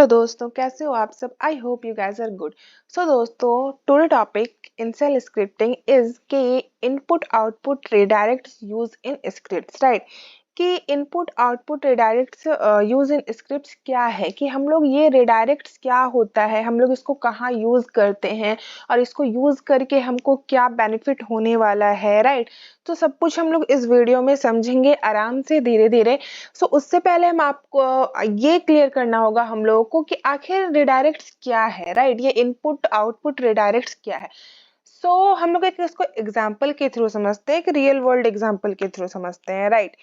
Hello दोस्तों, कैसे हो आप सब? I hope you guys are good. So दोस्तों, today topic in shell scripting is के input output redirects use in scripts, right? कि input output redirects use in scripts क्या है, कि हम लोग ये रिडायरेक्ट्स क्या होता है, हम लोग इसको कहाँ यूज करते हैं और इसको यूज करके हमको क्या बेनिफिट होने वाला है, राइट? तो सब कुछ हम लोग इस वीडियो में समझेंगे आराम से, धीरे धीरे। सो उससे पहले हम आपको ये क्लियर करना होगा हम लोगों को कि आखिर रिडायरेक्ट्स क्या है, राइट? ये इनपुट आउटपुट रिडायरेक्ट्स क्या है। हम लोग एक इसको एग्जाम्पल के थ्रू समझते हैं, एक रियल वर्ल्ड एग्जाम्पल के थ्रू समझते हैं, राइट?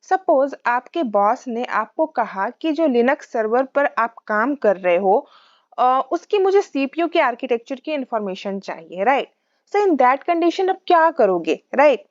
सपोज आपके बॉस ने आपको कहा कि जो लिनक्स सर्वर पर आप काम कर रहे हो उसकी मुझे सीपीयू के आर्किटेक्चर की इंफॉर्मेशन चाहिए, right? So in that condition आप क्या करोगे, राइट?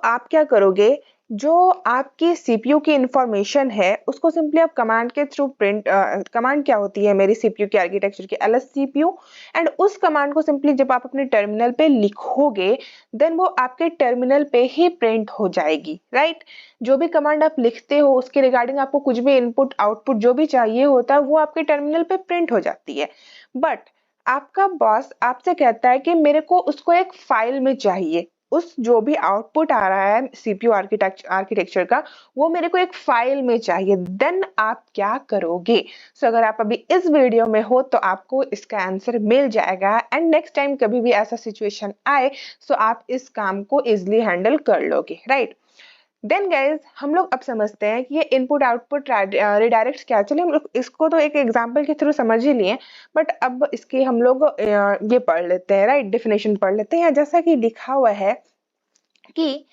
आप क्या करोगे, जो आपकी सीपीयू की इंफॉर्मेशन है उसको सिंपली आप कमांड के थ्रू प्रिंट, कमांड क्या होती है मेरी सीपीयू के आर्किटेक्चर की, ls cpu, एंड उस कमांड को सिंपली जब आप अपने टर्मिनल पे लिखोगे देन वो आपके टर्मिनल पे ही प्रिंट हो जाएगी, राइट? जो भी कमांड आप लिखते हो उसके रिगार्डिंग आपको कुछ भी इनपुट आउटपुट जो भी चाहिए होता है वो आपके टर्मिनल पे प्रिंट हो जाती है। बट आपका बॉस आपसे कहता है कि मेरे को उसको एक फाइल में चाहिए, उस जो भी आउटपुट आ रहा है सीपीयू आर्किटेक्चर का वो मेरे को एक फाइल में चाहिए, देन आप क्या करोगे? अगर आप अभी इस वीडियो में हो तो आपको इसका आंसर मिल जाएगा, एंड नेक्स्ट टाइम कभी भी ऐसा सिचुएशन आए आप इस काम को इजिली हैंडल कर लोगे, राइट? देन गाइज हम लोग अब समझते हैं कि ये इनपुट आउटपुट रिडायरेक्ट क्या। चलिए हम लोग इसको तो एक एग्जांपल के थ्रू समझ ही लिए, बट अब इसके हम लोग ये पढ़ लेते हैं, राइट? डेफिनेशन पढ़ लेते हैं। जैसा कि लिखा हुआ है कि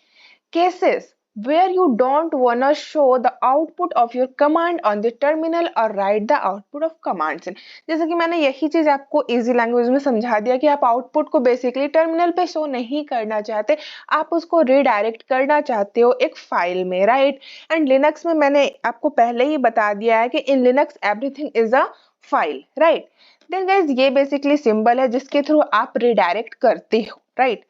cases where you don't wanna show the output of your command on the terminal or write the output of commands in। जैसे कि मैंने यही चीज आपको इजी लैंग्वेज में समझा दिया कि आप आउटपुट को बेसिकली टर्मिनल पे शो नहीं करना चाहते, आप उसको रिडायरेक्ट करना चाहते हो एक फाइल में, राइट? एंड लिनक्स में मैंने आपको पहले ही बता दिया है कि in Linux everything is a file, right? Then guys ये बेसिकली सिंबल है जिसके थ्रू आप रिडायरेक्ट करते हो, राइट?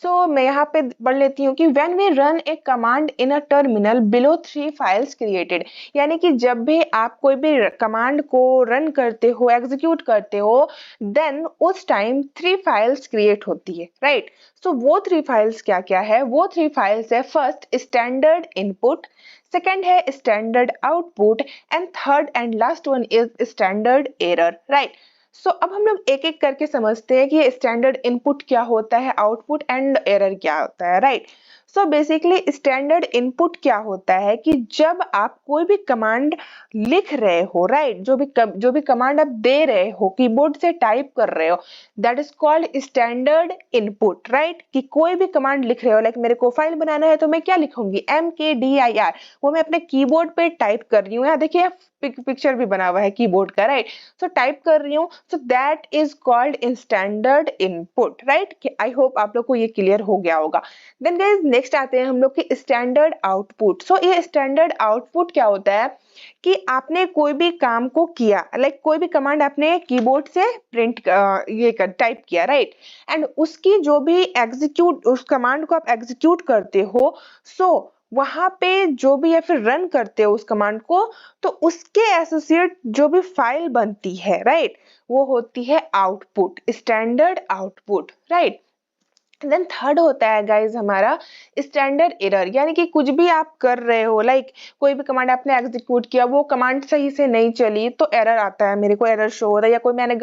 मैं यहाँ पे पढ़ लेती हूँ कि when we run a command in a terminal below 3 files created, यानी कि जब भी आप कोई भी कमांड को रन करते हो, एग्जीक्यूट करते हो, देन उस टाइम 3 फाइल्स क्रिएट होती है, राइट? वो 3 फाइल्स क्या क्या है? वो 3 फाइल्स है, फर्स्ट स्टैंडर्ड इनपुट, सेकेंड है standard output, and third and last one is standard error, right? अब हम लोग एक एक करके समझते हैं कि ये स्टैंडर्ड इनपुट क्या होता है, आउटपुट एंड एरर क्या होता है, राइट? बेसिकली स्टैंडर्ड इनपुट क्या होता है कि जब आप कोई भी कमांड लिख रहे हो, राइट? जो भी कमांड आप दे रहे हो, कीबोर्ड से टाइप कर रहे हो, that is called standard input, right? कि कोई भी कमांड लिख रहे हो, लाइक मेरे को फाइल बनाना है तो मैं क्या लिखूंगी, MKDIR, वो मैं अपने कीबोर्ड पे टाइप कर रही हूँ। यहाँ देखिए पिक्चर भी बना हुआ है कीबोर्ड का, राइट? टाइप कर रही हूँ, that is called in standard input, right? I hope आप लोग को ये क्लियर हो गया होगा। देन गाइस नेक्स्ट आते हैं हम लोग की स्टैंडर्ड आउटपुट। ये स्टैंडर्ड आउटपुट क्या होता है कि आपने कोई भी काम को किया, लाइक कोई भी कमांड आपने कीबोर्ड से प्रिंट ये कर टाइप किया, राइट? एंड उसकी जो भी एग्जीक्यूट, उस कमांड को आप एग्जीक्यूट करते हो, वहां पे जो भी या फिर रन करते हो उस कमांड को, तो उसके एसोसिएट जो भी फाइल बनती है, राइट, वो होती है output, standard output, right? Then third होता है गाइज हमारा स्टैंडर्ड एरर, यानी कि कुछ भी आप कर रहे हो, लाइक कोई भी कमांड आपने एग्जीक्यूट किया, वो कमांड सही से नहीं चली तो एरर आता है, मेरे को एरर शो हो रहा है, या कोई मैंने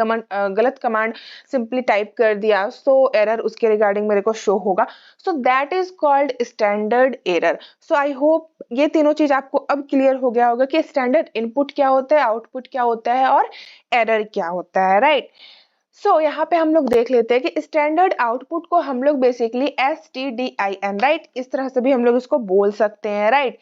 गलत कमांड सिंपली टाइप कर दिया, एरर उसके रिगार्डिंग मेरे को शो होगा। That is called standard error. I hope ये तीनों चीज आपको अब क्लियर हो गया होगा कि स्टैंडर्ड इनपुट क्या होता है, आउटपुट क्या होता है और एरर क्या होता है, राइट? यहाँ पे हम लोग देख लेते हैं कि स्टैंडर्ड आउटपुट को हम लोग बेसिकली STDIN, राइट, इस तरह से भी हम लोग इसको बोल सकते हैं, राइट?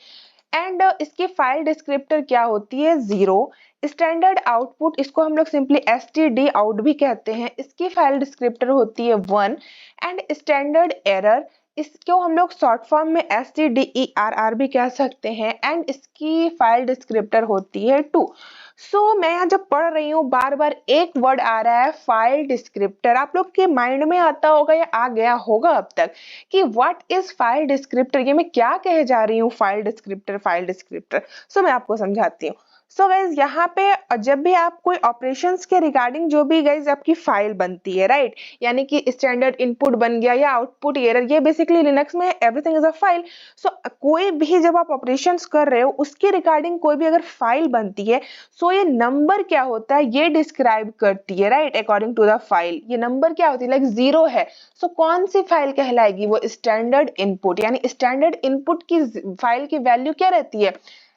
एंड इसकी फाइल डिस्क्रिप्टर क्या होती है, 0। स्टैंडर्ड आउटपुट इसको हम लोग सिंपली STD आउट भी कहते हैं, इसकी फाइल डिस्क्रिप्टर होती है 1। एंड स्टैंडर्ड एरर इसको हम लोग शॉर्ट फॉर्म में STDERR भी कह सकते हैं, एंड इसकी फाइल डिस्क्रिप्टर होती है 2। मैं यहाँ जब पढ़ रही हूँ बार बार एक वर्ड आ रहा है फाइल डिस्क्रिप्टर, आप लोग के माइंड में आता होगा या आ गया होगा अब तक कि व्हाट इज फाइल डिस्क्रिप्टर, ये मैं क्या कहे जा रही हूँ, फाइल डिस्क्रिप्टर, फाइल डिस्क्रिप्टर। मैं आपको समझाती हूँ। सो गाइज यहाँ पे जब भी आप कोई ऑपरेशंस के रिगार्डिंग जो भी गाइज आपकी फाइल बनती है, राइट, यानी कि स्टैंडर्ड इनपुट बन गया या आउटपुट एरर, ये बेसिकली लिनक्स में एवरीथिंग इज अ फाइल। सो कोई भी जब आप ऑपरेशंस कर रहे हो उसके रिगार्डिंग कोई भी अगर फाइल बनती है, सो ये नंबर क्या होता है ये डिस्क्राइब करती है, right, according to the file. ये नंबर क्या होती है, लाइक 0 है, सो कौन सी फाइल कहलाएगी, वो स्टैंडर्ड इनपुट। यानी स्टैंडर्ड इनपुट की फाइल की वैल्यू क्या रहती है,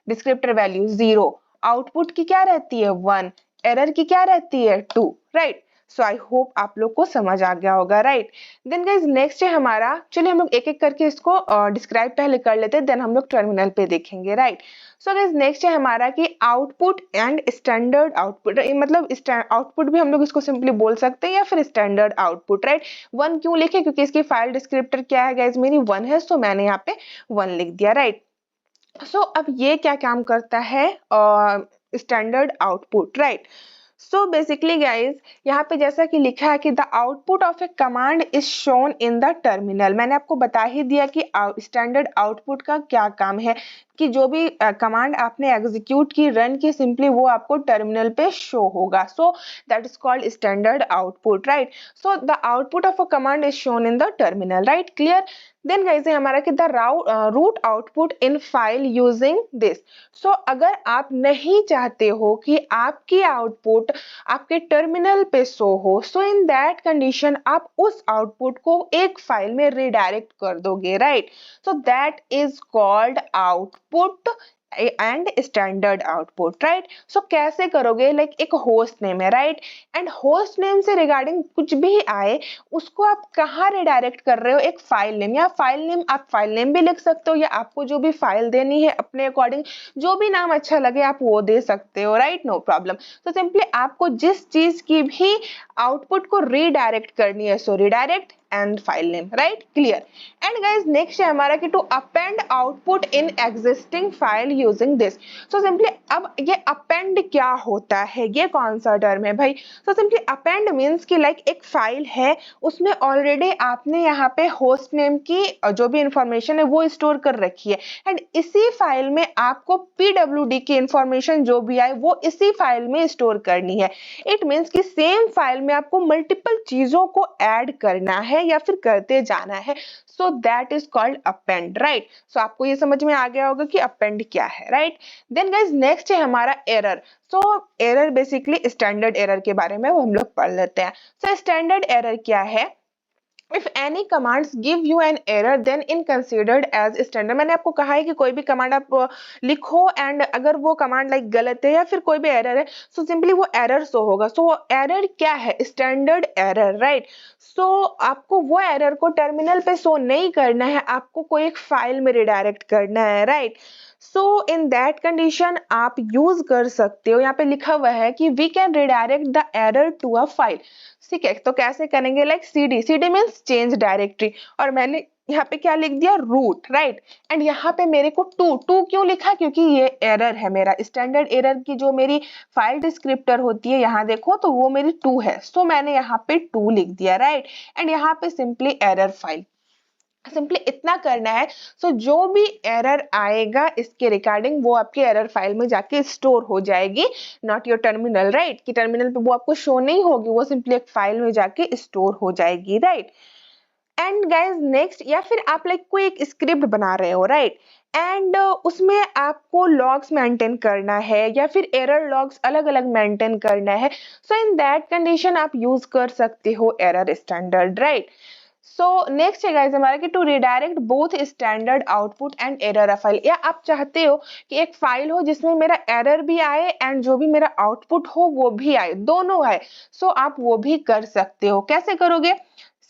डिस्क्रिप्टर वैल्यू 0, आउटपुट की क्या रहती है 1, एरर की क्या रहती है 2, राइट। सो आई होप आप लोग को समझ आ गया होगा, राइट। देन गाइज नेक्स्ट है हमारा, चलिए हम लोग एक एक करके इसको डिस्क्राइब पहले कर लेते हैं, देन हम लोग टर्मिनल पे देखेंगे, राइट। सो गाइज नेक्स्ट है हमारा कि आउटपुट एंड स्टैंडर्ड आउटपुट, मतलब आउटपुट भी हम लोग इसको सिंपली बोल सकते हैं या फिर स्टैंडर्ड आउटपुट, राइट। 1 क्यों लिखे, क्योंकि इसकी फाइल डिस्क्रिप्टर क्या है गाइज, मेरी 1 है, सो मैंने यहाँ पे 1 लिख दिया, राइट। सो अब ये क्या काम करता है, standard output, right. So basically guys यहाँ पे जैसा कि लिखा है कि the output of A command is shown in the terminal. मैंने आपको बता ही दिया कि स्टैंडर्ड आउटपुट का क्या काम है, कि जो भी कमांड आपने एग्जीक्यूट की, रन की, सिंपली वो आपको टर्मिनल पे शो होगा। So that is called standard output, right. So the output of a command is shown in the terminal, right, clear. Then guys है हमारा कि the route output in file using this. So अगर आप नहीं चाहते हो कि आपकी आउटपुट आपके टर्मिनल पे शो हो, सो इन दैट कंडीशन आप उस आउटपुट को एक फाइल में रिडायरेक्ट कर दोगे, राइट। So that is called output and standard output, right. So कैसे करोगे, लाइक एक होस्ट नेम है, राइट, एंड होस्ट नेम से रिगार्डिंग कुछ भी आए उसको आप कहाँ रिडायरेक्ट कर रहे हो, एक फाइल नेम, या फाइल नेम आप फाइल नेम भी लिख सकते हो, या आपको जो भी फाइल देनी है अपने अकॉर्डिंग जो भी नाम अच्छा लगे आप वो दे सकते हो, राइट, नो प्रॉब्लम। तो सिंपली आपको जिस चीज की भी आउटपुट को रिडायरेक्ट करनी है, so redirect and file name, right, clear. And guys next है हमारा कि to append output in existing file using this. So simply अब ये अपेंड क्या होता है, ये कौन सा टर्म है भाई। सो सिंपली अपेंड मीन्स कि लाइक एक फाइल है, उसमें ऑलरेडी आपने यहाँ पे होस्ट नेम की जो भी इंफॉर्मेशन है वो स्टोर कर रखी है, एंड इसी फाइल में आपको पीडब्ल्यूडी की इंफॉर्मेशन जो भी आए वो इसी फाइल में स्टोर करनी है। इट मीन्स कि सेम फाइल में आपको मल्टीपल चीजों को ऐड करना है या फिर करते जाना है, so that is called append, right. So आपको ये समझ में आ गया होगा कि अपेंड क्या है, राइट। देन गाइज नेक्स्ट है हमारा error. So error basically standard error के बारे में वो हम लोग पढ़ लेते हैं। सो स्टैंडर्ड एरर क्या है, if any commands give you an error then in considered as standard। मैंने आपको कहा है कि कोई भी कमांड आप लिखो एंड अगर वो कमांड लाइक गलत है या फिर कोई भी एरर है, सो सिंपली वो एरर शो होगा। सो एरर क्या है, स्टैंडर्ड एरर, राइट। सो आपको वो एरर को टर्मिनल पे शो नहीं करना है, आपको कोई एक फाइल में रिडायरेक्ट करना है, right. So in that condition आप यूज कर सकते हो, यहाँ पे लिखा हुआ है कि we can redirect the error to a file. ठीक है, तो कैसे करेंगे, like cd, cd means change directory, और मैंने यहाँ पे क्या लिख दिया, रूट, राइट। एंड यहाँ पे मेरे को टू क्यों लिखा, क्योंकि ये एरर है मेरा, स्टैंडर्ड एरर की जो मेरी फाइल डिस्क्रिप्टर होती है, यहाँ देखो तो वो मेरी 2 है, सो मैंने यहाँ पे 2 लिख दिया, राइट। एंड यहाँ पे सिंपली एरर फाइल, सिंपली इतना करना है। सो जो भी एरर आएगा इसके रिगार्डिंग वो आपके एरर फाइल में जाके स्टोर हो जाएगी, नॉट योर टर्मिनल, राइट, कि टर्मिनल पे वो आपको शो नहीं होगी, वो सिंपली एक फाइल में जाके स्टोर हो जाएगी, राइट। एंड गाइज नेक्स्ट, या फिर आप लाइक कोई एक स्क्रिप्ट बना रहे हो, राइट, एंड उसमें आपको लॉग्स मेंटेन करना है या फिर एरर लॉग्स अलग अलग मेंटेन करना है, सो इन दैट कंडीशन आप यूज कर सकते हो error standard, right. So next है गाइस हमारा कि to redirect both standard output and error file, या आप चाहते हो कि एक फाइल हो जिसमें मेरा एरर भी आए एंड जो भी मेरा आउटपुट हो वो भी आए, दोनों आए, सो आप वो भी कर सकते हो। कैसे करोगे,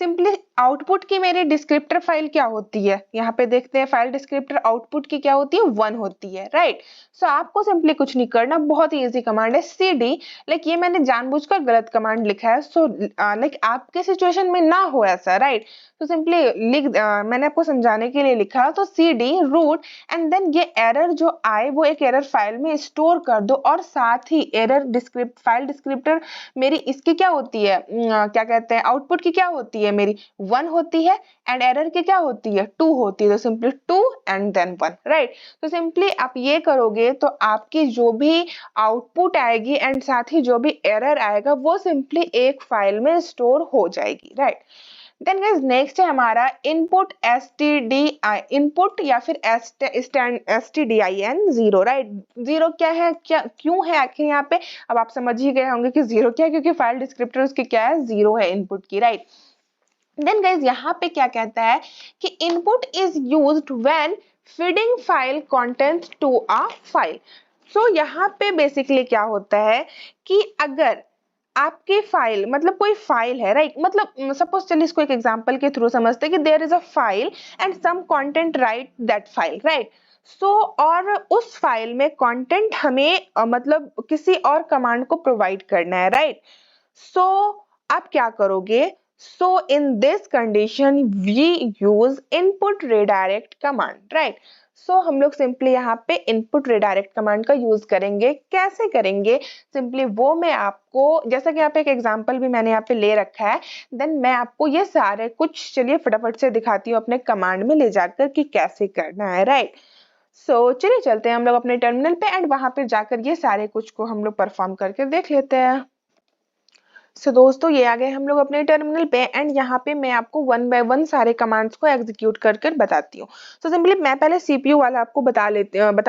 सिंपली आउटपुट की मेरी डिस्क्रिप्टर फाइल क्या होती है, यहाँ पे देखते हैं, फाइल डिस्क्रिप्टर आउटपुट की क्या होती है, 1 होती है, राइट। सो आपको सिंपली कुछ नहीं करना, बहुत ही इजी कमांड है, cd, लाइक ये मैंने जानबूझकर गलत कमांड लिखा है, सो लाइक आपके सिचुएशन में ना हो ऐसा, राइट। तो सिंपली मैंने आपको समझाने के लिए लिखा, तो cd रूट एंड देन ये एरर जो आए वो एक एरर फाइल में स्टोर कर दो, और साथ ही एरर फाइल डिस्क्रिप्टर मेरी इसकी क्या होती है, क्या कहते हैं, आउटपुट की क्या होती है मेरी 1 होती है एंड एरर की क्या होती है 2 होती है, तो सिंपली 2 एंड देन 1, राइट। तो सिंपली आप ये करोगे तो आपकी जो भी आउटपुट आएगी एंड साथ ही जो भी एरर आएगा वो सिंपली एक फाइल में स्टोर हो जाएगी, राइट। देन गाइस नेक्स्ट है हमारा इनपुट stdi इनपुट या फिर stdin 0, राइट। जीरो क्या है, क्या क्यों है आखिर यहाँ पे, अब आप समझ ही गए होंगे कि जीरो क्या है, क्योंकि फाइल डिस्क्रिप्टर उसकी क्या है, जीरो है इनपुट की, राइट। देन गाइस यहाँ पे क्या कहता है कि input is used when feeding file content to a file. So यहाँ पे बेसिकली क्या होता है कि अगर आपके फाइल मतलब कोई फाइल है, राइट, मतलब सपोज चलिए इसको एक एग्जांपल के थ्रू समझते हैं कि there is a file and some content right that file, right. So और उस फाइल में कंटेंट हमें मतलब किसी और कमांड को प्रोवाइड करना है, राइट। सो आप क्या करोगे, so in this condition we use input redirect command, right. So हम लोग सिंपली यहाँ पे इनपुट रिडायरेक्ट कमांड का यूज करेंगे। कैसे करेंगे, सिंपली वो मैं आपको, जैसा कि यहाँ पे एक एग्जांपल भी मैंने यहाँ पे ले रखा है, देन मैं आपको ये सारे कुछ चलिए फटाफट से दिखाती हूँ अपने कमांड में ले जाकर कि कैसे करना है, राइट। सो चलिए चलते हैं हम लोग अपने टर्मिनल पे एंड वहां पे जाकर ये सारे कुछ को हम लोग परफॉर्म करके देख लेते हैं। सो दोस्तों ये आ गए हम लोग अपने टर्मिनल पे एंड यहाँ पे मैं आपको वन बाय वन सारे कमांड्स को एग्जीक्यूट कर कर बताती हूँ। सो सिंपली मैं पहले सीपीयू वाला आपको बता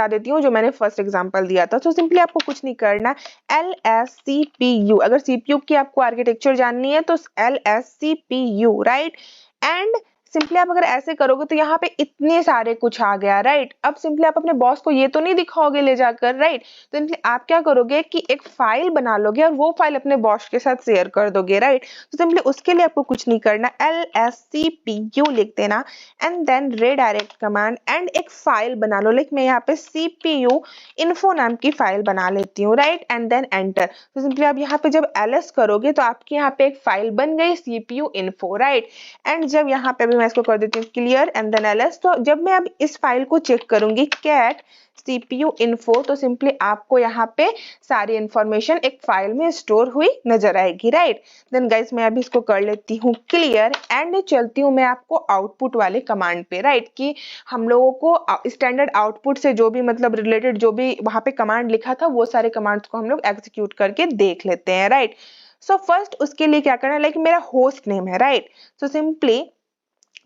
देती हूँ जो मैंने फर्स्ट एग्जांपल दिया था। सो सिंपली आपको कुछ नहीं करना, LSCPU, अगर सीपीयू की आपको आर्किटेक्चर जाननी है तो LSCPU, राइट। एंड सिंपली आप अगर ऐसे करोगे तो यहाँ पे इतने सारे कुछ आ गया, राइट। अब सिंपली आप अपने बॉस को ये तो नहीं दिखाओगे ले जाकर, राइट। तो सिंपली आप क्या करोगे कि एक फाइल बना लोगे और वो फाइल अपने बॉस के साथ शेयर कर दोगे, राइट। तो सिंपली उसके लिए आपको कुछ नहीं करना, LSCPU लिख देना and then redirect command and एक फाइल बना लो। लाइक मैं यहाँ पे CPU इन्फो नाम की फाइल बना लेती हूँ, राइट, एंड देन एंटर। तो सिंपली आप यहाँ पे जब ls करोगे तो आपके यहाँ पे एक फाइल बन गई CPU इन्फो, राइट। एंड जब यहाँ पे भी मैं इसको कर देती हूँ क्लियर एंड देन ls, तो जब मैं अब इस फाइल को चेक करूंगी cat CPU info, तो सिंपली आपको यहाँ पे सारी इंफॉर्मेशन एक फाइल में स्टोर हुई नजर आएगी, राइट। देन गाइस मैं अभी इसको कर लेती हूँ क्लियर एंड चलती हूँ मैं आपको आउटपुट वाले कमांड पे, राइट, कि हम लोगों को स्टैंडर्ड आउटपुट से जो भी मतलब रिलेटेड जो भी वहां पे कमांड लिखा था वो सारे कमांड्स को हम लोग एग्जीक्यूट करके देख लेते हैं, राइट। सो फर्स्ट उसके लिए क्या करना है, लाइक मेरा होस्ट नेम है, राइट। सो सिंपली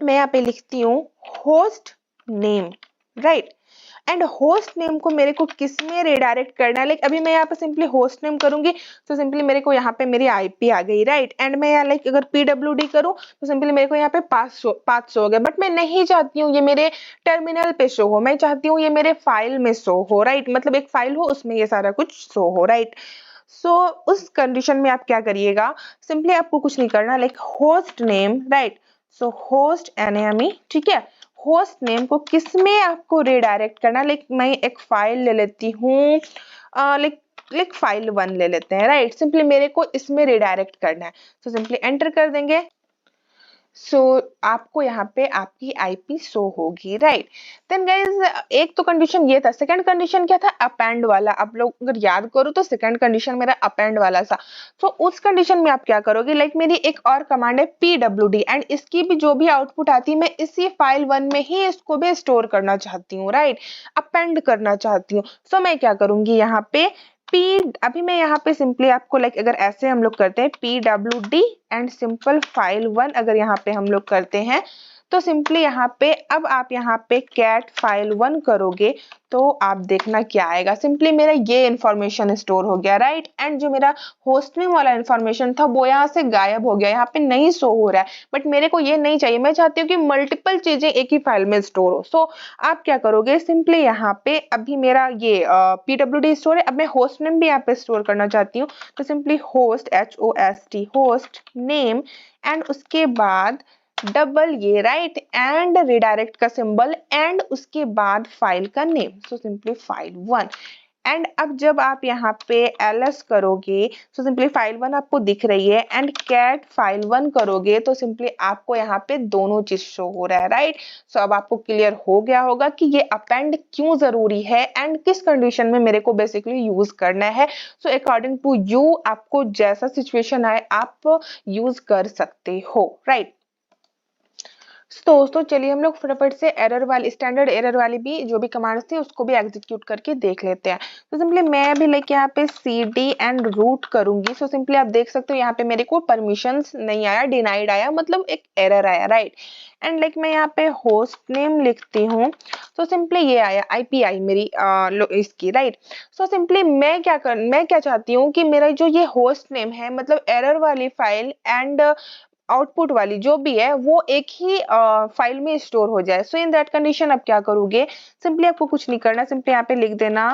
मैं यहाँ पे लिखती हूँ host name, right. And host name को मेरे को किस में रिडायरेक्ट करना है, लाइक अभी मैं यहाँ पे सिंपली होस्ट नेम करूंगी तो सिंपली मेरे को यहाँ पे मेरी आईपी आ गई, राइट। एंड मैं यहाँ लाइक अगर PWD करूँ तो सिंपली मेरे को यहाँ पे 500 हो गया, बट मैं नहीं चाहती हूँ ये मेरे टर्मिनल पे शो हो, मैं चाहती हूँ ये मेरे फाइल में शो हो, राइट। मतलब एक फाइल हो उसमें ये सारा कुछ शो हो, राइट। सो उस कंडीशन में आप क्या करिएगा, सिंपली आपको कुछ नहीं करना, लाइक होस्ट नेम, राइट। सो होस्ट NAME, ठीक है। होस्ट नेम को किस में आपको रिडायरेक्ट करना, लाइक मैं एक फाइल ले लेती हूँ, लाइक फाइल 1 ले लेते हैं, राइट। सिंपली मेरे को इसमें रिडायरेक्ट करना है, तो सिंपली एंटर कर देंगे। सो आपको यहाँ पे आपकी आईपी शो होगी, राइट। देन गाइज एक तो कंडीशन ये था, सेकंड कंडीशन क्या था, अपेंड वाला। आप लोग अगर याद करो तो सेकंड कंडीशन मेरा अपेंड वाला था। सो उस कंडीशन में आप क्या करोगे, लाइक मेरी एक और कमांड है PWD एंड इसकी भी जो भी आउटपुट आती है मैं इसी फाइल 1 में ही इसको भी स्टोर करना चाहती हूँ, राइट, अपेंड करना चाहती हूँ। सो मैं क्या करूंगी यहाँ पे अभी मैं यहाँ पे सिंपली आपको लाइक अगर ऐसे हम लोग करते हैं PWD एंड सिंपल फाइल 1 अगर यहाँ पे हम लोग करते हैं तो सिंपली यहाँ पे अब आप यहाँ पे cat फाइल 1 करोगे तो आप देखना क्या आएगा, सिंपली मेरा ये इंफॉर्मेशन स्टोर हो गया, राइट। एंड जो मेरा होस्ट नेम वाला इंफॉर्मेशन था वो यहाँ से गायब हो गया, यहाँ पे नहीं शो हो रहा है, बट मेरे को ये नहीं चाहिए, मैं चाहती हूँ कि मल्टीपल चीजें एक ही फाइल में स्टोर हो। सो आप क्या करोगे, सिंपली यहाँ पे अभी मेरा ये PWD स्टोर है, अब मैं होस्ट नेम भी यहाँ पे स्टोर करना चाहती हूँ, तो simply host HOST host name and उसके बाद डबल ये, राइट, एंड रिडायरेक्ट का सिंबल एंड उसके बाद फाइल का name, so simply file 1। And अब जब आप यहाँ पे ls करोगे तो सिंपली फाइल 1 आपको दिख रही है एंड cat फाइल 1 करोगे तो सिंपली आपको यहाँ पे दोनों चीज शो हो रहा है, राइट। सो अब आपको क्लियर हो गया होगा कि ये अपेंड क्यों जरूरी है एंड किस कंडीशन में मेरे को बेसिकली यूज करना है। सो अकॉर्डिंग टू यू आपको जैसा सिचुएशन आए आप यूज कर सकते हो, राइट। दोस्तों चलिए हम लोग फटाफट से एरर वाली स्टैंडर्ड एरर वाली भी जो भी कमांड्स थी उसको भी एग्जीक्यूट करके देख लेते हैं। तो सिंपली मैं अभी लाइक यहाँ पे cd एंड रूट करूंगी। सो सिंपली आप देख सकते हो यहाँ पे मेरे को परमिशंस नहीं आया, डिनाइड आया, मतलब एक एरर आया, राइट। एंड लाइक मैं यहाँ पे होस्ट नेम लिखती हूँ तो सिंपली ये आया IPI मेरी इसकी, राइट। सो सिंपली मैं क्या चाहती हूँ कि मेरा जो ये होस्ट नेम है मतलब एरर वाली फाइल एंड आउटपुट वाली जो भी है वो एक ही फाइल में स्टोर हो जाए। सो इन दैट कंडीशन आप क्या करोगे, सिंपली आपको कुछ नहीं करना, सिंपली यहाँ पे लिख देना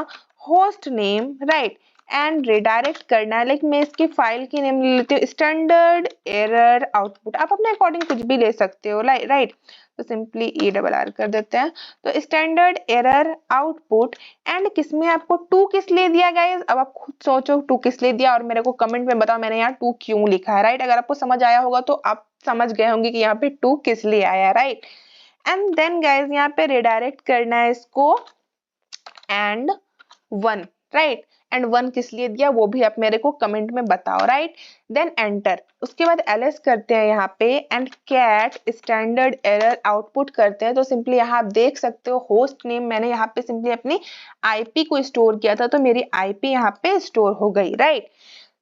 host name, right, and redirect करना है। लाइक मैं इसकी फाइल की नेम ले लेती हूँ स्टैंडर्ड एरर आउटपुट, आप अपने अकॉर्डिंग कुछ भी ले सकते हो, राइट। तो सिंपली ERR कर देते हैं। तो स्टैंडर्ड एरर आउटपुट एंड किसमें आपको 2 किस लिए दिया गाइस, अब आप खुद सोचो 2 किस लिए दिया और मेरे को कमेंट में बताओ मैंने यहाँ 2 क्यों लिखा है, राइट। अगर आपको समझ आया होगा तो आप समझ गए होंगे कि यहाँ पे 2 किस लिए आया, राइट। एंड देन गाइस यहाँ पे रिडायरेक्ट करना है इसको एंड 1, राइट। एंड 1 किस लिए दिया वो भी आप मेरे को कमेंट में बताओ, राइट। देन एंटर, उसके बाद ls करते हैं यहाँ पे and cat standard error output करते हैं। तो सिंपली यहाँ आप देख सकते हो होस्ट नेम मैंने यहाँ पे सिंपली अपनी IP को स्टोर किया था तो मेरी IP यहाँ पे स्टोर हो गई, राइट।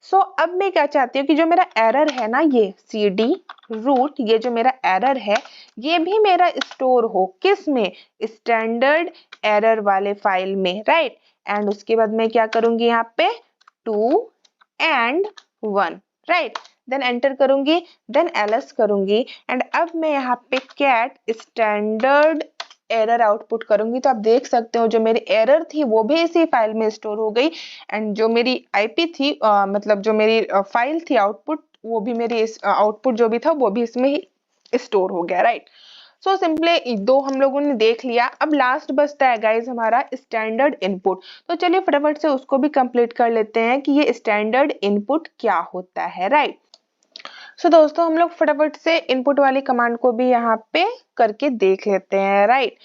सो अब मैं क्या चाहती हूँ कि जो मेरा एरर है ना ये cd रूट, ये जो मेरा एरर है ये भी मेरा स्टोर हो किस में, स्टैंडर्ड एरर वाले फाइल में, राइट। एंड उसके बाद मैं क्या करूंगी यहाँ पे 2 एंड 1, राइट। देन एंटर करूंगी, देन ls करूंगी एंड अब मैं यहाँ पे कैट स्टैंडर्ड एरर आउटपुट करूंगी। तो आप देख सकते हो जो मेरी एरर थी वो भी इसी फाइल में स्टोर हो गई एंड जो मेरी IP थी मतलब जो मेरी फाइल थी आउटपुट वो भी मेरी आउटपुट जो भी था वो भी इसमें ही स्टोर हो गया, राइट। सो सिंपली दो हम लोगों ने देख लिया। अब लास्ट बचता है गाइज हमारा स्टैंडर्ड इनपुट। तो चलिए फटाफट से उसको भी कंप्लीट कर लेते हैं कि ये स्टैंडर्ड इनपुट क्या होता है, राइट। सो दोस्तों हम लोग फटाफट से इनपुट वाली कमांड को भी यहाँ पे करके देख लेते हैं, राइट।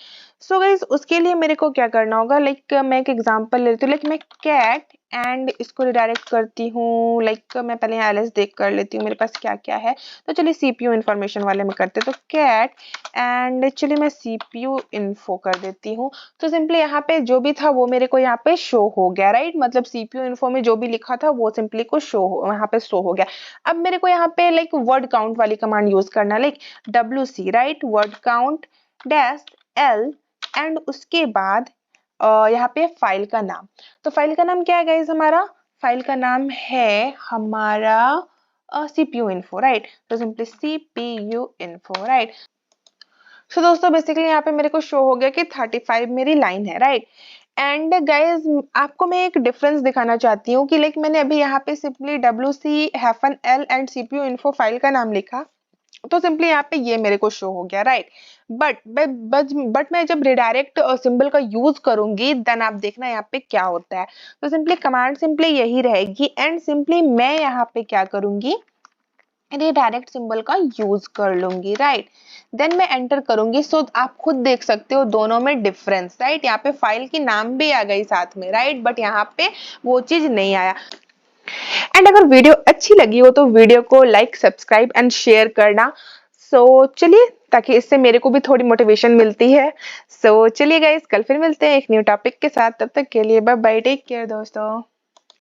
सो गाइज उसके लिए मेरे को क्या करना होगा, लाइक मैं एक एग्जांपल लेती हूँ, लाइक मैं कैट एंड इसको रिडायरेक्ट करती हूँ। लाइक मैं पहले यहाँ ls देख कर लेती हूँ मेरे पास क्या क्या है। तो चलिए CPU इन्फॉर्मेशन वाले में करते हैं। तो कैट एंड चलिए मैं CPU इन्फो कर देती हूँ। तो सिंपली यहाँ पे जो भी था वो मेरे को यहाँ पे शो हो गया, राइट। मतलब CPU इन्फो में जो भी लिखा था वो सिंपली को यहाँ पे शो हो गया। अब मेरे को यहाँ पे लाइक वर्ड काउंट वाली कमांड यूज करना, like WC, right, word count dash L and उसके बाद यहाँ पे फाइल का नाम। तो फाइल का नाम क्या है गाइज, हमारा फाइल का नाम है हमारा CPU इन्फो, राइट। तो सिंपली CPU इन्फो, राइट। सो दोस्तों बेसिकली यहाँ पे मेरे को शो हो गया कि 35 मेरी लाइन है, राइट। एंड गाइज आपको मैं एक डिफरेंस दिखाना चाहती हूँ कि लाइक मैंने अभी यहाँ पे simply WC-L and CPU info file का नाम लिखा तो सिंपली यहाँ पे ये मेरे को शो हो गया, राइट। बट मैं जब रिडायरेक्ट सिंबल का यूज करूंगी देन आप देखना यहाँ पे क्या होता है। तो सिंपली कमांड सिंपली यही रहेगी एंड सिंपली मैं यहाँ पे क्या करूंगी, रिडायरेक्ट सिंबल का यूज कर लूंगी, राइट। देन मैं एंटर करूंगी। सो आप खुद देख सकते हो दोनों में डिफरेंस, राइट। यहाँ पे फाइल की नाम भी आ गई साथ में, राइट, बट यहाँ पे वो चीज नहीं आया। एंड अगर वीडियो अच्छी लगी हो तो वीडियो को लाइक सब्सक्राइब एंड शेयर करना। सो चलिए ताकि इससे मेरे को भी थोड़ी मोटिवेशन मिलती है। सो चलिए गाइस कल फिर मिलते हैं एक न्यू टॉपिक के साथ, तब तक के लिए बाय बाय, टेक केयर दोस्तों।